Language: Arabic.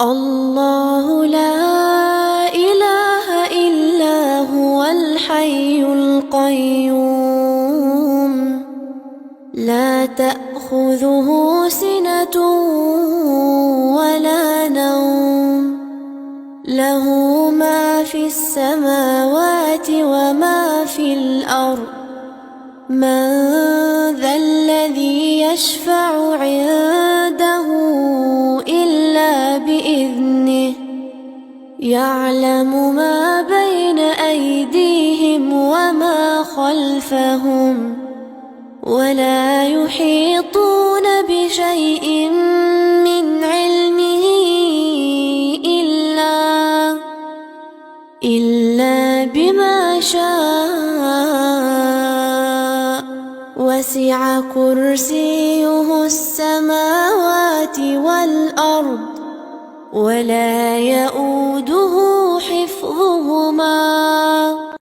الله لا إله إلا هو الحي القيوم لا تأخذه سنة ولا نوم له ما في السماوات وما في الأرض من ذا الذي يشفع عنده إلا بإذنه يعلم ما بين أيديهم وما خلفهم ولا يحيطون بشيء من علمه إلا بما شاء وسع كرسيه السماوات والأرض ولا يئوس